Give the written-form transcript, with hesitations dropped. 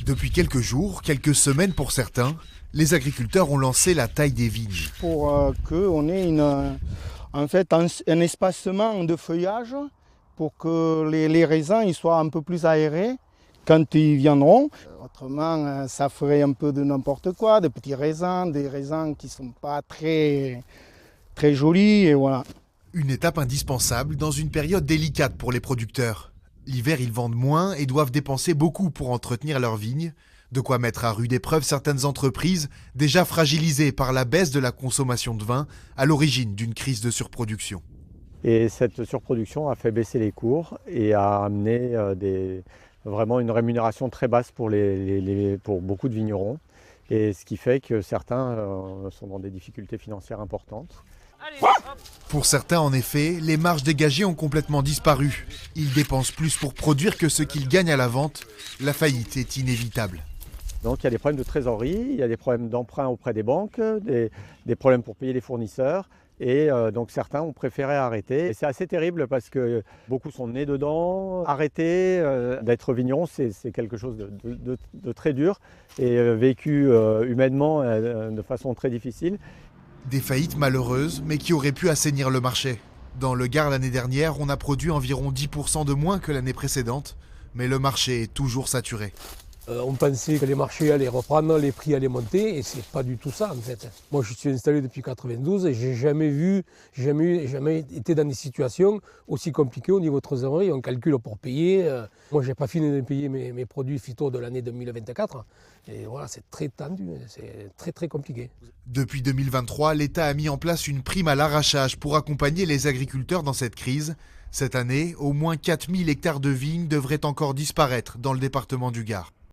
Depuis quelques jours, quelques semaines pour certains, les agriculteurs ont lancé la taille des vignes. Pour qu'on ait un espacement de feuillage pour que les raisins ils soient un peu plus aérés quand ils viendront. Autrement, ça ferait un peu de n'importe quoi, des petits raisins, des raisins qui ne sont pas très jolis. Et voilà. Une étape indispensable dans une période délicate pour les producteurs. L'hiver, ils vendent moins et doivent dépenser beaucoup pour entretenir leurs vignes. De quoi mettre à rude épreuve certaines entreprises déjà fragilisées par la baisse de la consommation de vin à l'origine d'une crise de surproduction. Et cette surproduction a fait baisser les cours et a amené vraiment une rémunération très basse pour beaucoup de vignerons. Et ce qui fait que certains sont dans des difficultés financières importantes. Pour certains, en effet, les marges dégagées ont complètement disparu. Ils dépensent plus pour produire que ce qu'ils gagnent à la vente. La faillite est inévitable. Donc il y a des problèmes de trésorerie, il y a des problèmes d'emprunt auprès des banques, des problèmes pour payer les fournisseurs. Et donc certains ont préféré arrêter. Et c'est assez terrible parce que beaucoup sont nés dedans. Arrêter d'être vigneron, c'est quelque chose de très dur et vécu humainement de façon très difficile. Des faillites malheureuses, mais qui auraient pu assainir le marché. Dans le Gard l'année dernière, on a produit environ 10% de moins que l'année précédente, mais le marché est toujours saturé. On pensait que les marchés allaient reprendre, les prix allaient monter, et c'est pas du tout ça en fait. Moi je suis installé depuis 92 et j'ai jamais été dans des situations aussi compliquées au niveau de trésorerie. On calcule pour payer. Moi j'ai pas fini de payer mes produits phyto de l'année 2024. Et voilà, c'est très tendu, c'est très compliqué. Depuis 2023, l'État a mis en place une prime à l'arrachage pour accompagner les agriculteurs dans cette crise. Cette année, au moins 4000 hectares de vignes devraient encore disparaître dans le département du Gard.